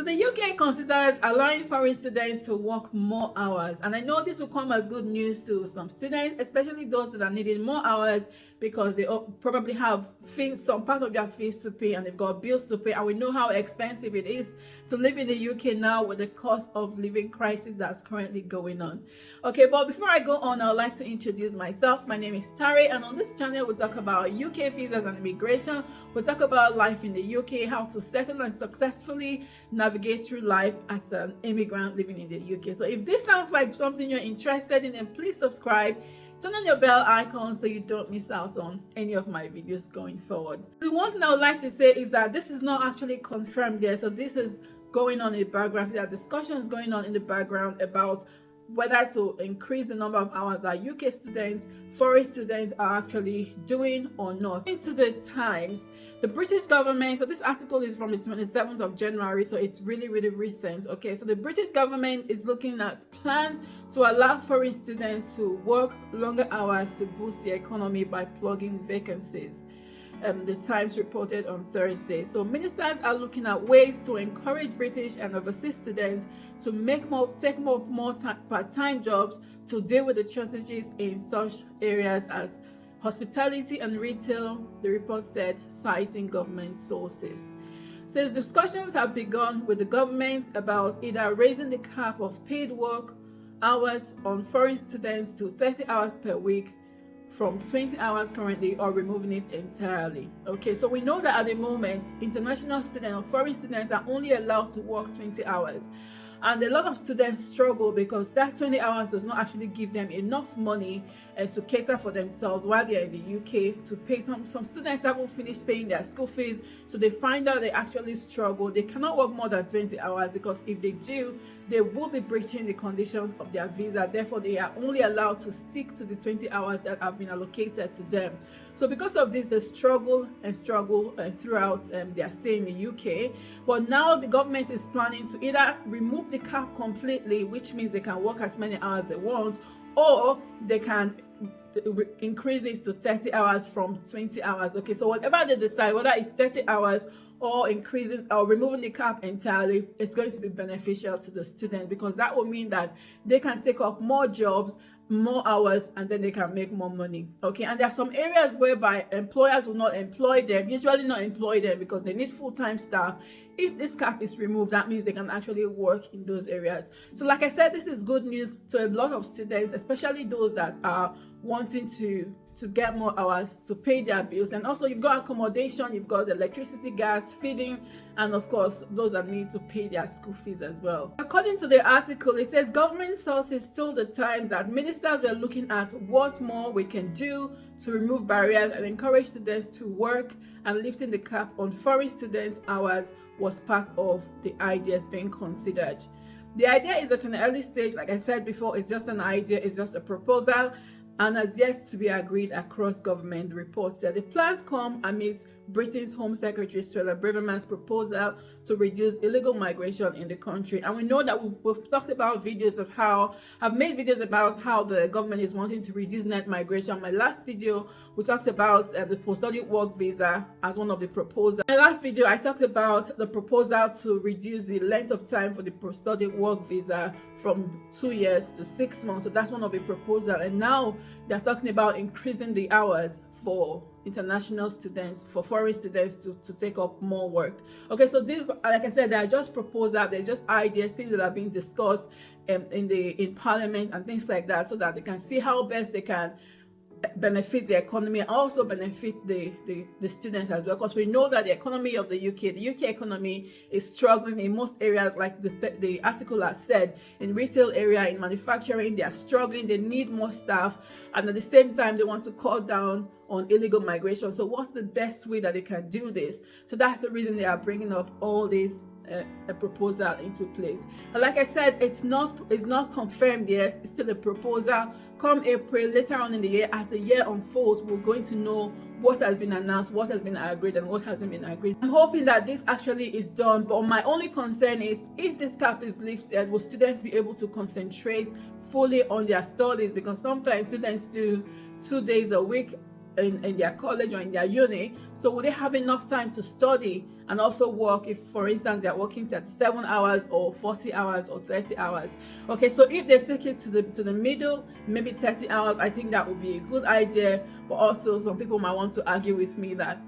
So the UK considers allowing foreign students to work more hours, and I know this will come as good news to some students, especially those that are needing more hours because they probably have fees, some part of their fees to pay, and they've got bills to pay, and we know how expensive it is to live in the UK now with the cost of living crisis that's currently going on. Okay, but before I go on, I would like to introduce myself. My name is Tari, and on this channel we'll talk about UK visas and immigration. We'll talk about life in the UK, how to settle and successfully navigate through life as an immigrant living in the UK. So if this sounds like something you're interested in, then please subscribe, turn on your bell icon so you don't miss out on any of my videos going forward. The one thing I would like to say is that this is not actually confirmed yet, so this is going on in the background. There are discussions going on in the background about whether to increase the number of hours that UK students, foreign students are actually doing or not. Into the Times, the British government, so this article is from the 27th of January, so it's really recent. Okay, so the British government is looking at plans to allow foreign students to work longer hours to boost the economy by plugging vacancies. The Times reported on Thursday. So ministers are looking at ways to encourage British and overseas students to take more part-time jobs to deal with the shortages in such areas as hospitality and retail, the report said, citing government sources. Since discussions have begun with the government about either raising the cap of paid work hours on foreign students to 30 hours per week from 20 hours currently, or removing it entirely. Okay, so we know that at the moment international students or foreign students are only allowed to work 20 hours, and a lot of students struggle because that 20 hours does not actually give them enough money to cater for themselves while they're in the UK, to pay. Some students haven't finished paying their school fees, so they find out they actually struggle. They cannot work more than 20 hours because if they do, they will be breaching the conditions of their visa. Therefore, they are only allowed to stick to the 20 hours that have been allocated to them. So because of this, they struggle throughout their stay in the UK. But now the government is planning to either remove the cap completely, which means they can work as many hours they want, or they can increase it to 30 hours from 20 hours. Okay, so whatever they decide, whether it's 30 hours or increasing or removing the cap entirely, it's going to be beneficial to the student, because that will mean that they can take up more jobs, more hours, and then they can make more money. Okay, and there are some areas whereby employers will not employ them, usually not employ them because they need full-time staff. If this cap is removed, that means they can actually work in those areas. So like I said, this is good news to a lot of students, especially those that are wanting to get more hours to pay their bills. And also you've got accommodation, you've got electricity, gas, feeding, and of course those that need to pay their school fees as well. According to the article, it says government sources told the Times that ministers were looking at what more we can do to remove barriers and encourage students to work, and lifting the cap on foreign students' hours was part of the ideas being considered. The idea is at an early stage. Like I said before, it's just an idea, it's just a proposal, and has yet to be agreed across government. The report said the plans come amidst Britain's Home Secretary Suella Braverman's proposal to reduce illegal migration in the country. And we know that we've talked about videos of how I've made videos about how the government is wanting to reduce net migration. My last video, we talked about the post-study work visa as one of the proposals. In my last video, I talked about the proposal to reduce the length of time for the post-study work visa from 2 years to 6 months. So that's one of the proposals. And now they're talking about increasing the hours for international students, for foreign students to take up more work. Okay, so these, like I said, they are just proposals, they're just ideas, things that are being discussed in Parliament and things like that, so that they can see how best they can benefit the economy and also benefit the students as well, because we know that the economy of the UK economy is struggling in most areas. Like the article has said, in retail area, in manufacturing, they are struggling, they need more staff, and at the same time they want to cut down on illegal migration. So what's the best way that they can do this? So that's the reason they are bringing up all these a proposal into place. And like I said, it's not confirmed yet. It's still a proposal. Come April, later on in the year, as the year unfolds, we're going to know what has been announced, what has been agreed, and what hasn't been agreed. I'm hoping that this actually is done, but my only concern is, if this cap is lifted, will students be able to concentrate fully on their studies? Because sometimes students do 2 days a week in their college or in their uni. So will they have enough time to study and also work if, for instance, they're working 37 hours or 40 hours or 30 hours? Okay, so if they take it to the middle, maybe 30 hours, I think that would be a good idea. But also some people might want to argue with me that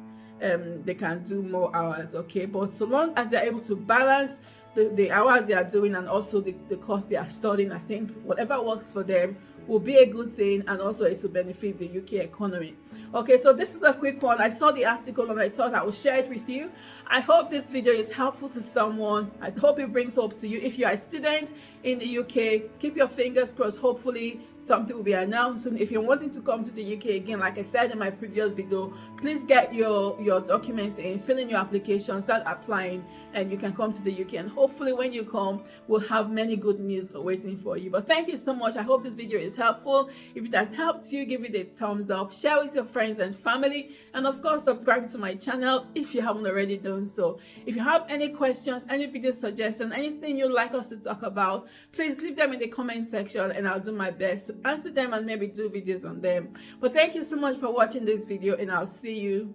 they can do more hours. Okay, but so long as they're able to balance the hours they are doing and also the course they are studying, I think whatever works for them will be a good thing, and also it will benefit the UK economy. Okay, so this is a quick one. I saw the article and I thought I would share it with you. I hope this video is helpful to someone. I hope it brings hope to you. If you are a student in the UK, keep your fingers crossed. Hopefully something will be announced soon. If you're wanting to come to the UK, again, like I said in my previous video, please get your documents in, fill in your application, start applying, and you can come to the UK. And hopefully when you come, we'll have many good news waiting for you. But thank you so much. I hope this video is helpful. If it has helped you, give it a thumbs up, share with your friends and family, and of course subscribe to my channel if you haven't already done so. If you have any questions, any video suggestions, anything you'd like us to talk about, please leave them in the comment section and I'll do my best to answer them and maybe do videos on them. But thank you so much for watching this video, and I'll see you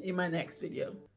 in my next video.